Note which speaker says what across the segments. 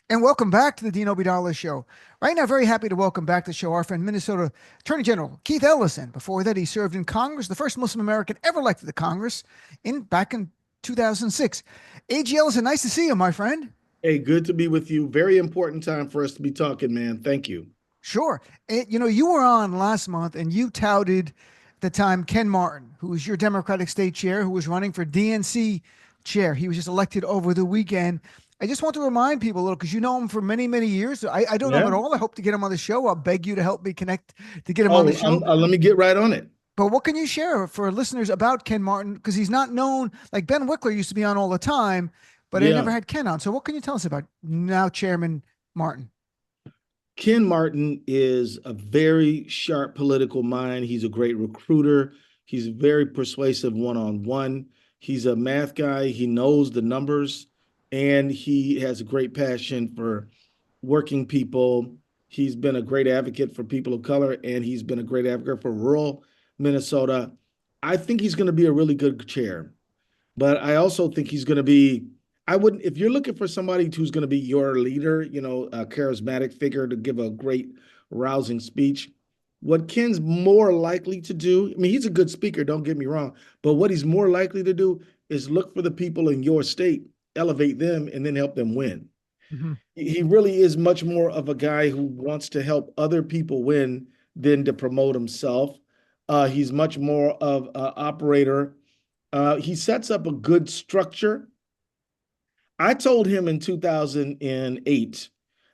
Speaker 1: And welcome back to the Dean Obeidallah Show. Right now, very happy to welcome back to the show our friend Minnesota Attorney General Keith Ellison. Before that, he served in Congress, the first Muslim American ever elected to Congress back in 2006. AG Ellison, nice to see you, my friend.
Speaker 2: Hey, good to be with you. Very important time for us to be talking, man. Thank you.
Speaker 1: Sure. You were on last month and you touted at the time Ken Martin, who was your Democratic state chair, who was running for DNC chair. He was just elected over the weekend. I just want to remind people a little because you know him for many, many years. I don't know him
Speaker 2: Yeah.
Speaker 1: at all. I hope to get him on the show. I'll beg you to help me connect to get him on the
Speaker 2: Oh,
Speaker 1: show.
Speaker 2: let me get right on it.
Speaker 1: But what can you share for listeners about Ken Martin? Because he's not known like Ben Wickler used to be on all the time, but I
Speaker 2: Yeah.
Speaker 1: never had Ken on. So what can you tell us about now Chairman Martin?
Speaker 2: Ken Martin is a very sharp political mind. He's a great recruiter. He's very persuasive one-on-one. He's a math guy. He knows the numbers, and he has a great passion for working people. He's been a great advocate for people of color, and he's been a great advocate for rural Minnesota. I think he's going to be a really good chair. But I also think he's going to be, I wouldn't, if you're looking for somebody who's going to be your leader, a charismatic figure to give a great, rousing speech, what Ken's more likely to do, I mean, he's a good speaker, don't get me wrong, but what he's more likely to do is look for the people in your state, elevate them, and then help them win.
Speaker 1: Mhm.
Speaker 2: He really is much more of a guy who wants to help other people win than to promote himself. He's much more of an operator. He sets up a good structure. I told him in 2008,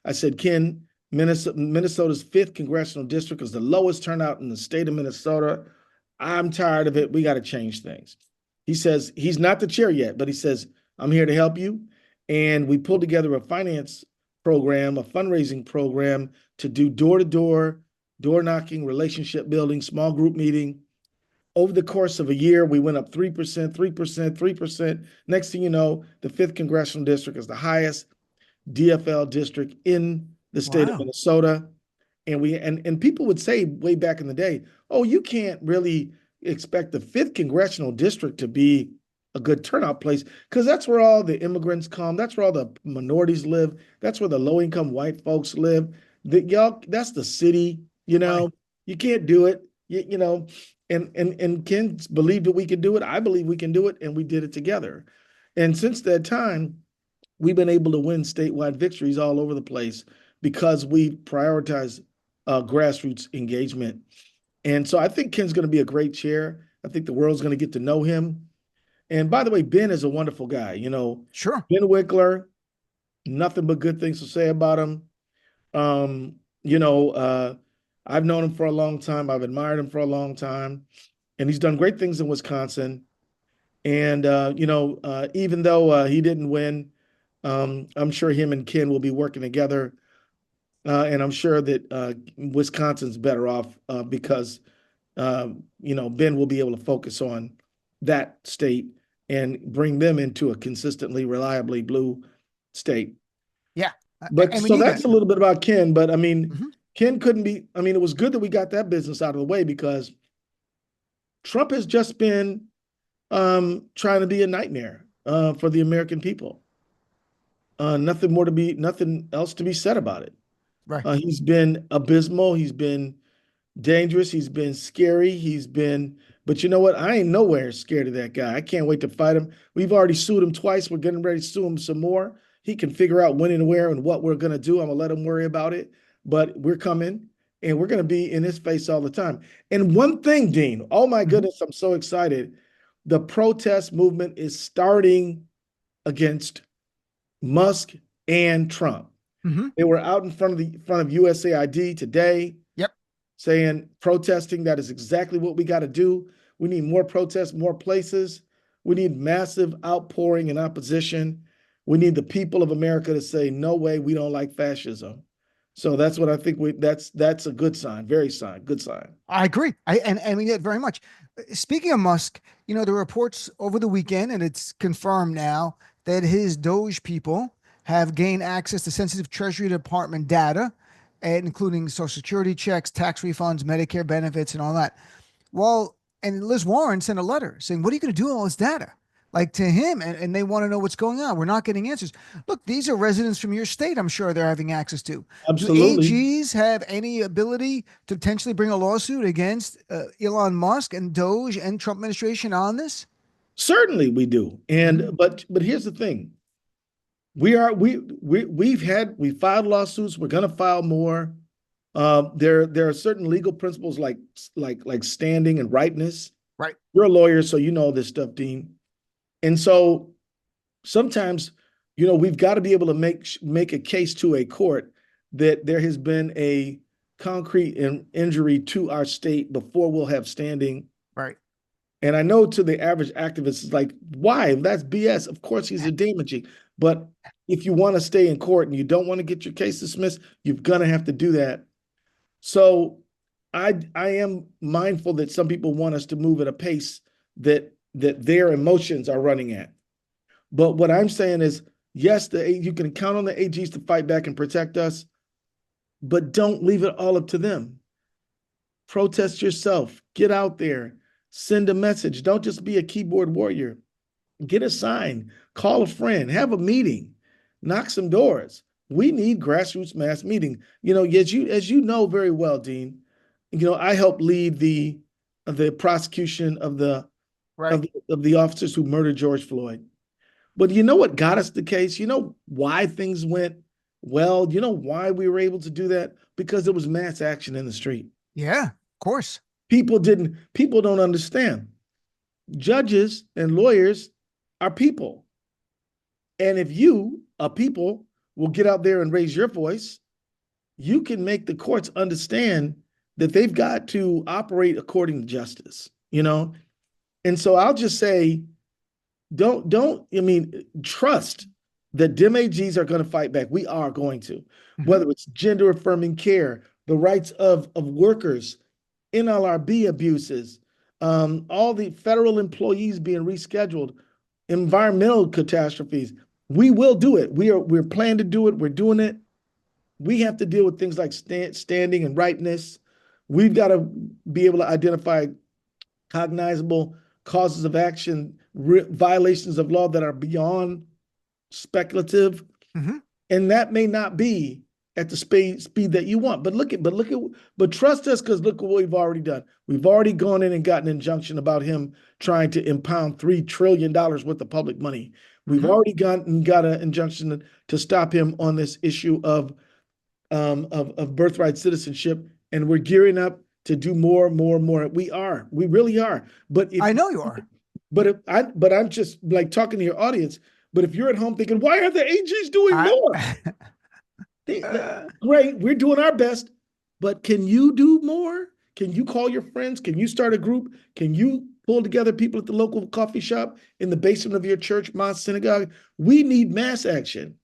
Speaker 2: I said, Ken, Minnesota's fifth congressional district is the lowest turnout in the state of Minnesota. I'm tired of it. We got to change things. He says, he's not the chair yet, but he says, I'm here to help you. And we pulled together a finance program, a fundraising program to do door to door knocking, relationship building, small group meeting. Over the course of a year, we went up 3%, 3%, 3%. Next thing you know, the fifth congressional district is the highest DFL district in the state of
Speaker 1: Wow.
Speaker 2: Minnesota. And people would say way back in the day, oh, you can't really expect the fifth congressional district to be a good turnout place because that's where all the immigrants come. That's where all the minorities live. That's where the low income white folks live. That's the city.
Speaker 1: Right.
Speaker 2: You can't do it. And Ken believed that we could do it. I believe we can do it, and we did it together. And since that time, we've been able to win statewide victories all over the place because we prioritize grassroots engagement. And so I think Ken's going to be a great chair. I think the world's going to get to know him. And by the way, Ben is a wonderful guy.
Speaker 1: Sure.
Speaker 2: Ben Wickler, nothing but good things to say about him. Um, you know, uh, I've known him for a long time. I've admired him for a long time, and he's done great things in Wisconsin. And even though he didn't win, I'm sure him and Ken will be working together. And I'm sure that Wisconsin's better off because Ben will be able to focus on that state and bring them into a consistently, reliably blue state.
Speaker 1: Yeah.
Speaker 2: But
Speaker 1: And we
Speaker 2: so
Speaker 1: need that.
Speaker 2: that's a little bit about Ken. But I mean,
Speaker 1: Mhm.
Speaker 2: Ken couldn't be, I mean, it was good that we got that business out of the way because Trump has just been trying to be a nightmare for the American people. Nothing else to be said about it.
Speaker 1: Right.
Speaker 2: He's been abysmal. He's been dangerous. He's been scary. But you know what? I ain't nowhere scared of that guy. I can't wait to fight him. We've already sued him twice. We're getting ready to sue him some more. He can figure out when and where and what we're going to do. I'm going to let him worry about it. But we're coming and we're going to be in his face all the time. And one thing, Dean, oh my
Speaker 1: Mhm.
Speaker 2: goodness, I'm so excited. The protest movement is starting against Musk and Trump.
Speaker 1: Mhm.
Speaker 2: They were out in front of USAID today
Speaker 1: Yep.
Speaker 2: saying protesting that is exactly what we got to do. We need more protests, more places. We need massive outpouring and opposition. We need the people of America to say, no way, we don't like fascism. So that's what I think that's a good sign, good sign.
Speaker 1: I agree. I mean it very much. Speaking of Musk, there were reports over the weekend, and it's confirmed now that his Doge people have gained access to sensitive Treasury Department data, and including Social Security checks, tax refunds, Medicare benefits, and all that. Well, and Liz Warren sent a letter saying, "What are you going to do with all this data?" like to him, and they want to know what's going on. We're not getting answers. Look, these are residents from your state. I'm sure they're having access to. Do
Speaker 2: Absolutely.
Speaker 1: AGs have any ability to potentially bring a lawsuit against Elon Musk and Doge and Trump administration on this?
Speaker 2: Certainly we do.
Speaker 1: Mhm.
Speaker 2: And but here's the thing. We filed lawsuits. We're going to file more. There are certain legal principles like standing and rightness.
Speaker 1: Right.
Speaker 2: You're a lawyer, so you know this stuff, Dean. And so sometimes, we've got to be able to make a case to a court that there has been a concrete injury to our state before we'll have standing.
Speaker 1: Right.
Speaker 2: And I know to the average activist, it's like, why? That's BS. Of course, he's a damaging. But if you want to stay in court and you don't want to get your case dismissed, you're gonna have to do that. So I am mindful that some people want us to move at a pace that their emotions are running at. But what I'm saying is, yes, you can count on the AGs to fight back and protect us, but don't leave it all up to them. Protest yourself. Get out there. Send a message. Don't just be a keyboard warrior. Get a sign. Call a friend. Have a meeting. Knock some doors. We need grassroots mass meeting. As you know very well, Dean. I helped lead the prosecution of the
Speaker 1: Right.
Speaker 2: of the officers who murdered George Floyd. But you know what got us the case? You know why things went well? You know why we were able to do that? Because there was mass action in the street.
Speaker 1: Yeah. Of course.
Speaker 2: People don't understand. Judges and lawyers are people. And if you, a people, will get out there and raise your voice, you can make the courts understand that they've got to operate according to justice. And so I'll just say, trust that Dem AGs are going to fight back. We are going to,
Speaker 1: Mhm.
Speaker 2: whether it's gender affirming care, the rights of workers, NLRB abuses, all the federal employees being rescheduled, environmental catastrophes. We will do it. We're planning to do it. We're doing it. We have to deal with things like standing and rightness. We've got to be able to identify cognizable causes of action, violations of law that are beyond speculative,
Speaker 1: Mhm.
Speaker 2: and that may not be at the speed that you want. But trust us, because look at what we've already done. We've already gone in and gotten an injunction about him trying to impound $3 trillion worth of public money. We've
Speaker 1: Mhm.
Speaker 2: already got an injunction to stop him on this issue of birthright citizenship, and we're gearing up to do more, more, more. We really are. But if
Speaker 1: I know you are.
Speaker 2: but I'm just like talking to your audience. But if you're at home thinking, why are the AGs doing
Speaker 1: I.
Speaker 2: more? Great, we're doing our best, but can you do more? Can you call your friends? Can you start a group? Can you pull together people at the local coffee shop, in the basement of your church, mosque, synagogue? We need mass action.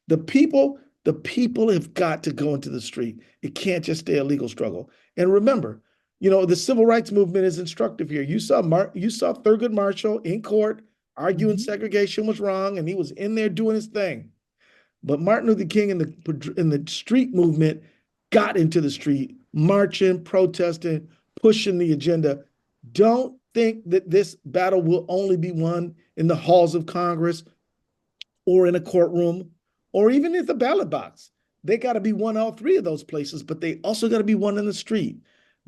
Speaker 2: The people have got to go into the street. It can't just stay a legal struggle. And remember, the civil rights movement is instructive here. You saw Thurgood Marshall in court arguing
Speaker 1: Mhm.
Speaker 2: segregation was wrong, and he was in there doing his thing. But Martin Luther King and the street movement got into the street, marching, protesting, pushing the agenda. Don't think that this battle will only be won in the halls of Congress or in a courtroom or even at the ballot box. They got to be won all three of those places, but they also got to be won in the street.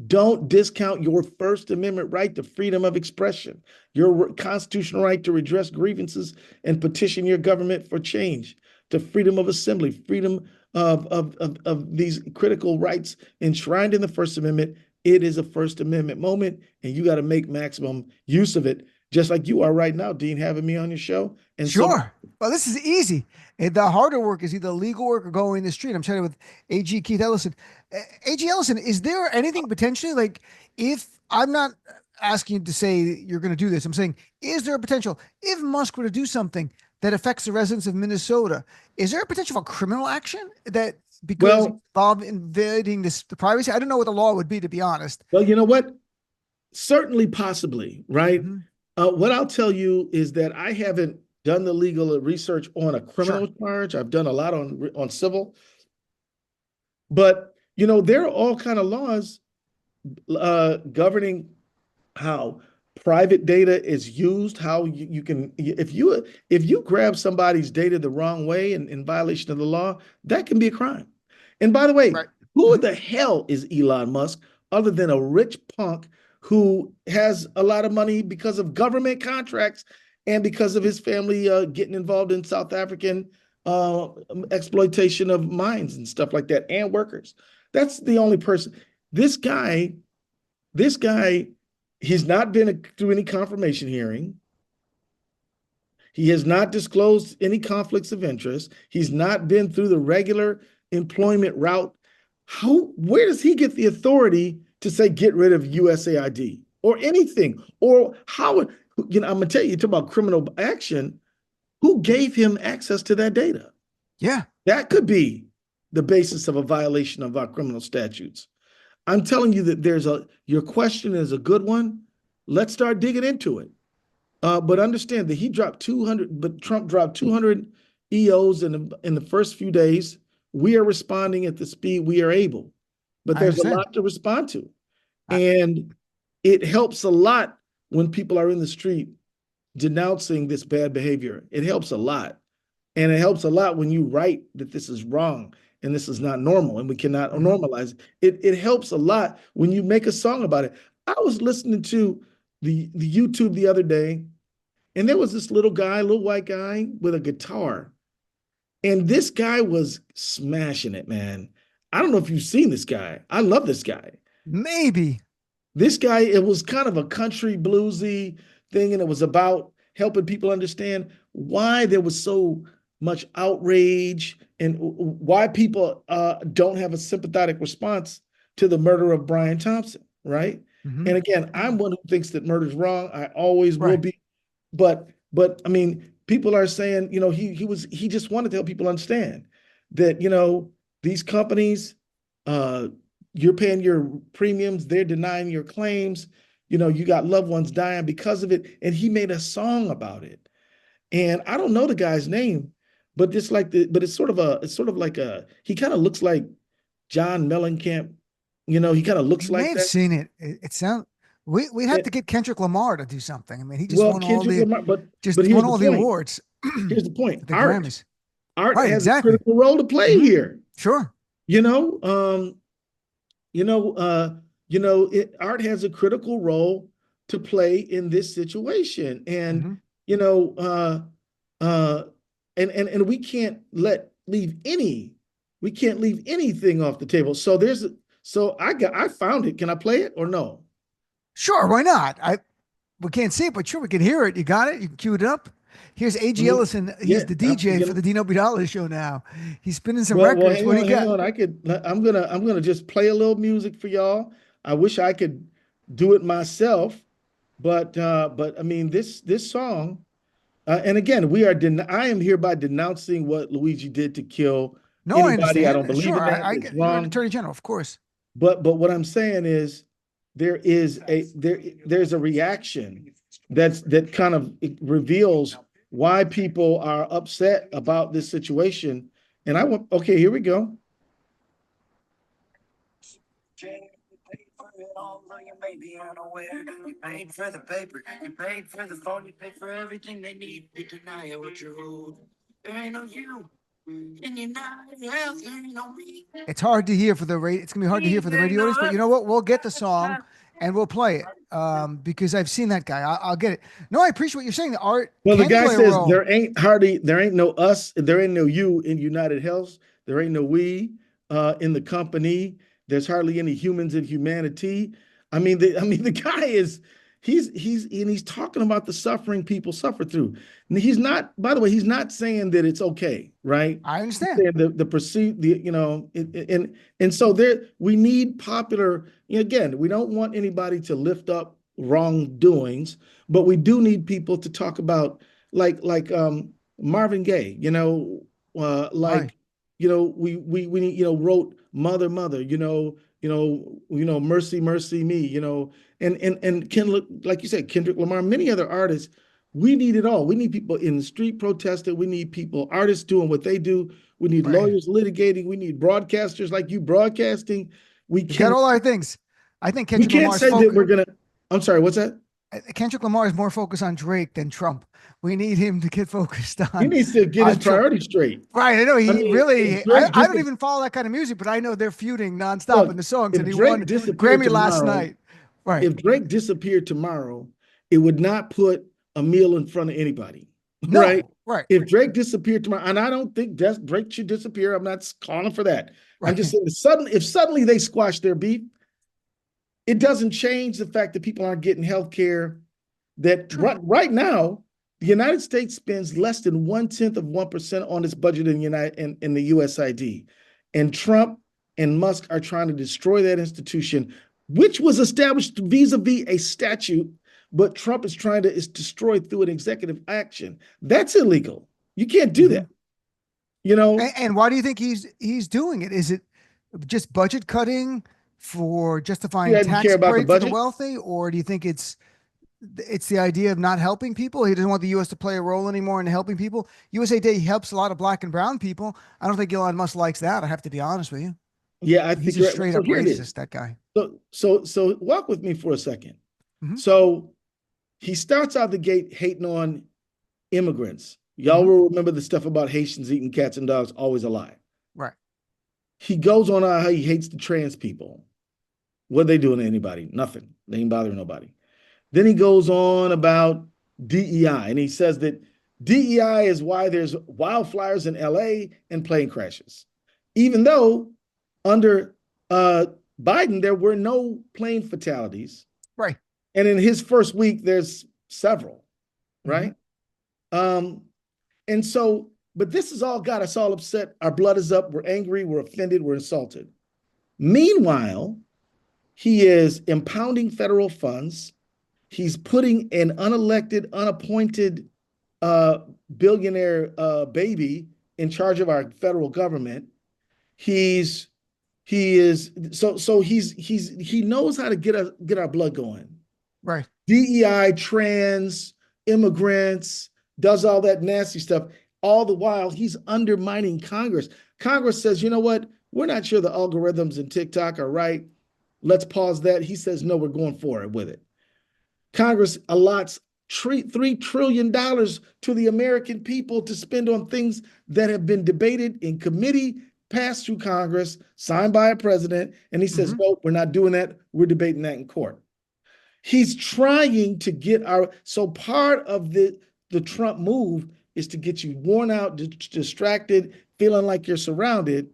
Speaker 2: Don't discount your First Amendment right to freedom of expression, your constitutional right to redress grievances and petition your government for change, to freedom of assembly, freedom of these critical rights enshrined in the First Amendment. It is a First Amendment moment, and you got to make maximum use of it, just like you are right now, Dean, having me on your show. And so,
Speaker 1: Sure. Well, this is easy. The harder work is either legal work or going in the street. I'm chatting with AG Keith Ellison. AG Ellison, is there anything potentially like if I'm not asking you to say you're going to do this, I'm saying, is there a potential if Musk were to do something that affects the residents of Minnesota? Is there a potential for criminal action that because
Speaker 2: well,
Speaker 1: involved invading the privacy? I don't know what the law would be, to be honest.
Speaker 2: you know what? Certainly, possibly, right?
Speaker 1: Mhm.
Speaker 2: What I'll tell you is that I haven't done the legal research on a
Speaker 1: Sure.
Speaker 2: criminal charge. I've done a lot on civil, but there are all kind of laws governing how private data is used, how you can, if you grab somebody's data the wrong way in violation of the law, that can be a crime. And by the way,
Speaker 1: Right.
Speaker 2: who the hell is Elon Musk other than a rich punk who has a lot of money because of government contracts and because of his family getting involved in South African uh, exploitation of mines and stuff like that, and workers? That's the only person. This guy, this guy, he's not been through any confirmation hearing. He has not disclosed any conflicts of interest. He's not been through the regular employment route. Where does he get the authority to say get rid of USAID or anything? Or how, I'm gonna tell you, talk about criminal action. Who gave him access to that data?
Speaker 1: Yeah.
Speaker 2: That could be the basis of a violation of our criminal statutes. I'm telling you that your question is a good one. Let's start digging into it. But understand that he dropped 200, but Trump dropped 200 EOs in the first few days. We are responding at the speed we are able, but
Speaker 1: I
Speaker 2: there's a
Speaker 1: understand.
Speaker 2: lot to respond to.
Speaker 1: I,
Speaker 2: And it helps a lot when people are in the street denouncing this bad behavior. It helps a lot. And it helps a lot when you write that this is wrong and this is not normal and we cannot normalize it. It helps a lot when you make a song about it. I was listening to the YouTube the other day, and there was this little white guy with a guitar. And this guy was smashing it, man. I don't know if you've seen this guy. I love this guy.
Speaker 1: Maybe.
Speaker 2: This guy, it was kind of a country bluesy thing, and it was about helping people understand why there was so much outrage and why people don't have a sympathetic response to the murder of Brian Thompson, right?
Speaker 1: Mm-hmm.
Speaker 2: And again, I'm one who thinks that murder is wrong. I always will
Speaker 1: Right.
Speaker 2: be. But I mean, people are saying, he just wanted to help people understand that, these companies, you're paying your premiums, they're denying your claims, you got loved ones dying because of it. And he made a song about it. And I don't know the guy's name, but it's sort of like he kind of looks like John Mellencamp. He kind of looks
Speaker 1: You may
Speaker 2: like
Speaker 1: have
Speaker 2: that.
Speaker 1: seen it. It sounds. We'd have to get Kendrick Lamar to do something. I mean, he just
Speaker 2: Well,
Speaker 1: won all
Speaker 2: Kendrick
Speaker 1: the
Speaker 2: Lamar, but
Speaker 1: just
Speaker 2: here's
Speaker 1: won
Speaker 2: the
Speaker 1: all the
Speaker 2: point.
Speaker 1: awards
Speaker 2: Here's the point.
Speaker 1: at the
Speaker 2: Art.
Speaker 1: Grammys.
Speaker 2: Art
Speaker 1: Right.
Speaker 2: has a
Speaker 1: Exactly.
Speaker 2: critical role to play here.
Speaker 1: Sure.
Speaker 2: You know, art has a critical role to play in this situation. And, you know, and we can't leave anything off the table. So I found it. Can I play it or no?
Speaker 1: Sure. Why not? We can't see it, but sure, we can hear it. You got it? You can cue it up. Here's AG Ellison. He's the DJ for the Dean Obeidallah show now. He's spinning some records. What do you got?
Speaker 2: I'm gonna just play a little music for y'all. I wish I could do it myself, but I mean this song, and again, I am hereby denouncing what Luigi did to kill
Speaker 1: No, I
Speaker 2: anybody. I don't
Speaker 1: understand.
Speaker 2: believe
Speaker 1: Sure.
Speaker 2: in that.
Speaker 1: I
Speaker 2: It's
Speaker 1: get you're an
Speaker 2: wrong.
Speaker 1: attorney general, of course.
Speaker 2: But what I'm saying is there's a reaction that kind of reveals why people are upset about this situation. And okay, here we go. Although you may be unaware, you paid for the paper, you paid for the phone, you paid for everything they need to deny it what you're owed. There ain't no you, and you're not health, there ain't no me.
Speaker 1: It's hard to hear for the radio. It's gonna be hard to hear for the radio audience, but you know what? We'll get the song and we'll play it because I've seen that guy. I'll get it. No, I appreciate what you're saying. The art.
Speaker 2: Well, the
Speaker 1: Can
Speaker 2: guy
Speaker 1: play a
Speaker 2: says
Speaker 1: role.
Speaker 2: there ain't no us, there ain't no you in United Health, there ain't no we in the company. There's hardly any humans in humanity. I mean, the guy is he's talking about the suffering people suffer through. And he's not, by the way, he's not saying that it's okay, right?
Speaker 1: I
Speaker 2: He's
Speaker 1: understand.
Speaker 2: saying and so there we need popular. Again, we don't want anybody to lift up wrongdoings, but we do need people to talk about like Marvin Gaye,
Speaker 1: Right.
Speaker 2: we need, wrote Mother, Mother, Mercy, Mercy Me, and like you said, Kendrick Lamar, many other artists. We need it all. We need people in the street protesting. We need artists doing what they do. We need
Speaker 1: Right.
Speaker 2: lawyers litigating. We need broadcasters like you broadcasting.
Speaker 1: We got all our things. I think
Speaker 2: we
Speaker 1: Kendrick
Speaker 2: can't
Speaker 1: Lamar's
Speaker 2: say that
Speaker 1: focus.
Speaker 2: we're gonna. I'm sorry. What's that?
Speaker 1: Kendrick Lamar is more focused on Drake than Trump. We need him to get focused
Speaker 2: He needs to get his
Speaker 1: on Trump.
Speaker 2: priorities straight.
Speaker 1: Right. I know
Speaker 2: I
Speaker 1: he
Speaker 2: mean,
Speaker 1: really,
Speaker 2: if Drake
Speaker 1: I don't
Speaker 2: dis
Speaker 1: even follow that kind of music, but I know they're feuding nonstop in
Speaker 2: look,
Speaker 1: the songs and
Speaker 2: if
Speaker 1: he
Speaker 2: Drake
Speaker 1: won
Speaker 2: disappeared
Speaker 1: Grammy last
Speaker 2: tomorrow,
Speaker 1: night. Right.
Speaker 2: if Drake disappeared tomorrow, it would not put a meal in front of anybody, right?
Speaker 1: No. Right.
Speaker 2: If Drake disappeared tomorrow, and I don't think Drake should disappear. I'm not calling for that. I'm just
Speaker 1: Right.
Speaker 2: saying if suddenly they squash their beef, it doesn't change the fact that people aren't getting health care. That
Speaker 1: True.
Speaker 2: right now, the United States spends less than 1/10 of 1% on its budget in the USID. And Trump and Musk are trying to destroy that institution, which was established vis-a-vis a statute, but Trump is trying to destroy through an executive action. That's illegal. You can't do
Speaker 1: Mm-hmm.
Speaker 2: that. You know,
Speaker 1: And why do you think he's doing it? Is it just budget cutting for
Speaker 2: he
Speaker 1: justifying
Speaker 2: doesn't care
Speaker 1: tax
Speaker 2: about the
Speaker 1: break for the
Speaker 2: budget.
Speaker 1: wealthy, or do you think it's the idea of not helping people? He doesn't want the U.S. to play a role anymore in helping people. USA Today helps a lot of black and brown people. I don't think Elon Musk likes that. I have to be honest with you.
Speaker 2: Yeah, I
Speaker 1: He's
Speaker 2: think
Speaker 1: a
Speaker 2: you're right.
Speaker 1: straight
Speaker 2: So
Speaker 1: up
Speaker 2: here it is.
Speaker 1: racist, that guy.
Speaker 2: So walk with me for a second.
Speaker 1: Hmm.
Speaker 2: So he starts out the gate hating on immigrants. Y'all
Speaker 1: Hmm.
Speaker 2: will remember the stuff about Haitians eating cats and dogs, always a lie.
Speaker 1: Right.
Speaker 2: He goes on how he hates the trans people. What are they doing to anybody? Nothing. They ain't bothering nobody. Then he goes on about DEI, and he says that DEI is why there's wildfires in LA and plane crashes. Even though under Biden, there were no plane fatalities.
Speaker 1: Right.
Speaker 2: And in his first week, there's several,
Speaker 1: Hmm.
Speaker 2: right? Um, and so, but this has all got us all upset. Our blood is up. We're angry. We're offended. We're insulted. Meanwhile, he is impounding federal funds. He's putting an unelected, unappointed uh, billionaire baby in charge of our federal government. He's he is so he knows how to get our blood going.
Speaker 1: Right.
Speaker 2: DEI, trans, immigrants, does all that nasty stuff. All the while, he's undermining Congress. Congress says, you know what? We're not sure the algorithms in TikTok are right. Let's pause that. He says, no, we're going for it with it. Congress allots $3 trillion to the American people to spend on things that have been debated in committee, passed through Congress, signed by a president. And he says,
Speaker 1: Hmm.
Speaker 2: no, we're not doing that. We're debating that in court. He's trying to get so part of the Trump move is to get you worn out, distracted, feeling like you're surrounded.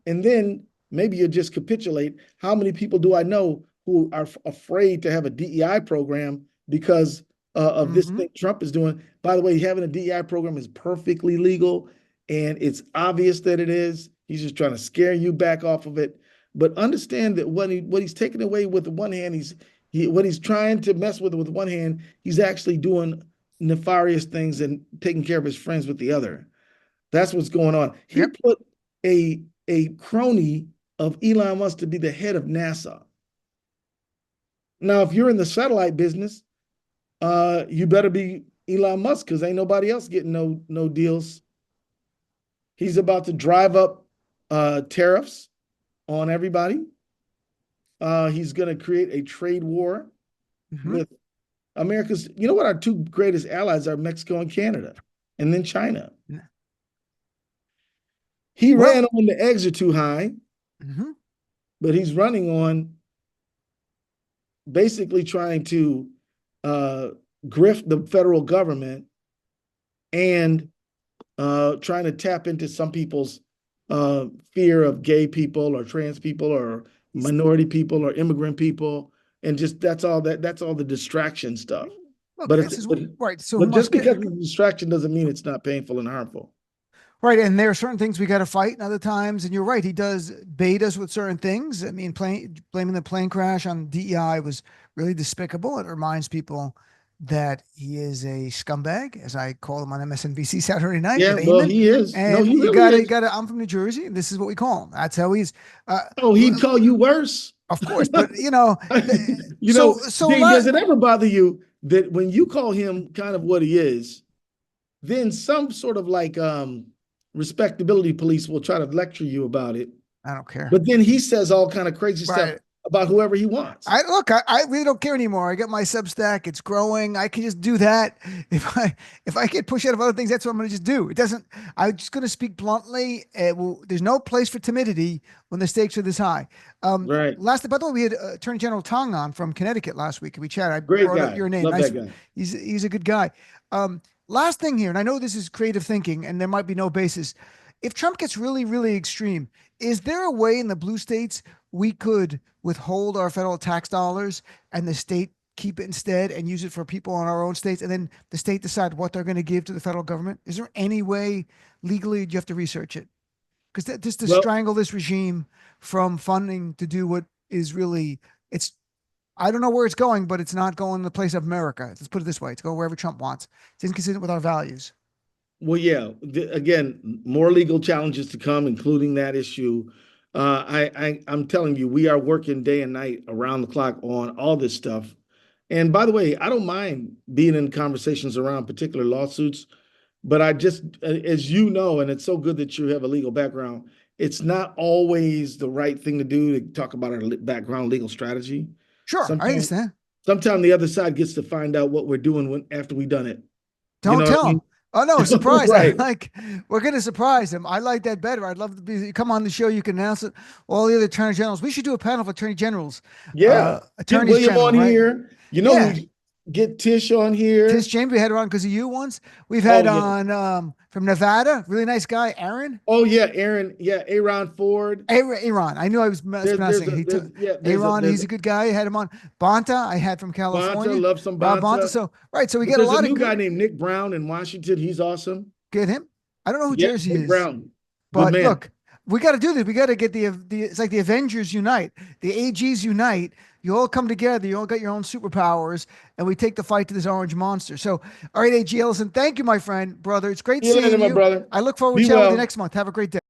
Speaker 2: And then maybe you just capitulate. How many people do I know who are afraid to have a DEI program because of this
Speaker 1: Hmm.
Speaker 2: thing Trump is doing? By the way, having a DEI program is perfectly legal, and it's obvious that it is. He's just trying to scare you back off of it. But understand that what he's taking away with one hand, what he's trying to mess with one hand, he's actually doing nefarious things and taking care of his friends with the other. That's what's going on. He
Speaker 1: Yep.
Speaker 2: put a crony of Elon Musk to be the head of NASA. Now, if you're in the satellite business, you better be Elon Musk because ain't nobody else getting no deals. He's about to drive up tariffs on everybody. He's going to create a trade war
Speaker 1: Hmm.
Speaker 2: with America's. You know what? Our two greatest allies are Mexico and Canada, and then China. He ran
Speaker 1: Well.
Speaker 2: on the eggs are too high,
Speaker 1: Hmm.
Speaker 2: but he's running on basically trying to uh, grift the federal government and trying to tap into some people's fear of gay people or trans people or minority people or immigrant people, and just that's all the distraction stuff.
Speaker 1: Look,
Speaker 2: But
Speaker 1: this
Speaker 2: it's
Speaker 1: is right. So
Speaker 2: but just
Speaker 1: Musk,
Speaker 2: because it's a distraction doesn't mean it's not painful and harmful.
Speaker 1: right, and there are certain things we got to fight, and other times, and you're right, he does bait us with certain things. I mean, blaming the plane crash on DEI was really despicable. It reminds people that he is a scumbag, as I call him on MSNBC Saturday night
Speaker 2: Yeah,
Speaker 1: with
Speaker 2: well,
Speaker 1: Eamon.
Speaker 2: he is. No,
Speaker 1: And
Speaker 2: he
Speaker 1: you
Speaker 2: really
Speaker 1: got to,
Speaker 2: is.
Speaker 1: I'm from New Jersey, and this is what we call him. That's how he's, uh,
Speaker 2: Oh, he'd call you worse.
Speaker 1: of course. But
Speaker 2: You
Speaker 1: so
Speaker 2: know,
Speaker 1: so
Speaker 2: Dean, does
Speaker 1: let
Speaker 2: it ever bother you that when you call him kind of what he is, then some sort of like respectability police will try to lecture you about it,
Speaker 1: I don't care.
Speaker 2: but then he says all kind of crazy stuff
Speaker 1: Right.
Speaker 2: about whoever he wants.
Speaker 1: I really don't care anymore. I got my Substack; it's growing. I can just do that. If I get pushed out of other things, that's what I'm going to just do. It doesn't. I'm just going to speak bluntly. There's no place for timidity when the stakes are this high.
Speaker 2: Right.
Speaker 1: Last, by the way, we had Attorney General Tong on from Connecticut last week. We chatted. I
Speaker 2: Great
Speaker 1: brought up
Speaker 2: guy.
Speaker 1: your name.
Speaker 2: Love
Speaker 1: Nice.
Speaker 2: that guy.
Speaker 1: He's a good guy. Last thing here, and I know this is creative thinking, and there might be no basis. If Trump gets really, really extreme, is there a way in the blue states we could withhold our federal tax dollars and the state keep it instead and use it for people in our own states, and then the state decide what they're going to give to the federal government? Is there any way legally? You have to research it because just to
Speaker 2: Well,
Speaker 1: strangle this regime from funding to do what is really it's. I don't know where it's going, but it's not going to the place of America. Let's put it this way: it's going wherever Trump wants. It's inconsistent with our values.
Speaker 2: well, yeah. Again, more legal challenges to come, including that issue. I'm telling you, we are working day and night around the clock on all this stuff. And by the way, I don't mind being in conversations around particular lawsuits, but I just, as you know, and it's so good that you have a legal background, it's not always the right thing to do to talk about our background legal strategy.
Speaker 1: Sure, I
Speaker 2: Sometimes,
Speaker 1: understand.
Speaker 2: sometimes the other side gets to find out what we're doing after we've done it. You
Speaker 1: Don't
Speaker 2: know what I
Speaker 1: tell him.
Speaker 2: mean?
Speaker 1: Oh no, surprise!
Speaker 2: Right.
Speaker 1: We're gonna surprise him. I like that better. I'd love to be come on the show. You can announce it. All the other attorney generals. We should do a panel of attorney generals,
Speaker 2: Yeah. Get
Speaker 1: attorneys
Speaker 2: William
Speaker 1: general,
Speaker 2: on
Speaker 1: right?
Speaker 2: here. You know
Speaker 1: Yeah.
Speaker 2: who get Tish on
Speaker 1: Tish
Speaker 2: here.
Speaker 1: James, we had her on because of you once. We've had
Speaker 2: Oh yeah.
Speaker 1: on from Nevada, really nice guy, Aaron.
Speaker 2: Oh yeah, Aaron. Yeah, Aaron Ford.
Speaker 1: Aaron. I knew I was
Speaker 2: There's
Speaker 1: mispronouncing it.
Speaker 2: a there's yeah,
Speaker 1: Aaron,
Speaker 2: there's
Speaker 1: he's
Speaker 2: a
Speaker 1: a good guy. I had him on. Bonta, I had from
Speaker 2: Bonta,
Speaker 1: California.
Speaker 2: love some
Speaker 1: Rob Bonta.
Speaker 2: Bonta.
Speaker 1: So, right. So we
Speaker 2: But
Speaker 1: get a
Speaker 2: there's a
Speaker 1: lot of
Speaker 2: new guy
Speaker 1: good.
Speaker 2: named Nick Brown in Washington. He's awesome.
Speaker 1: Get him. I don't know who
Speaker 2: Yeah,
Speaker 1: Jersey
Speaker 2: Nick
Speaker 1: is.
Speaker 2: Brown. Good
Speaker 1: But
Speaker 2: man.
Speaker 1: look, we got to do this. We got to get the it's like the Avengers unite, the AGs unite. You all come together. You all got your own superpowers, and we take the fight to this orange monster. So, all right, AG Ellison, thank you, my friend, brother. It's great
Speaker 2: See you later,
Speaker 1: seeing
Speaker 2: my
Speaker 1: you.
Speaker 2: brother.
Speaker 1: I look forward to
Speaker 2: Be
Speaker 1: chatting with you
Speaker 2: well.
Speaker 1: next month. Have a great day.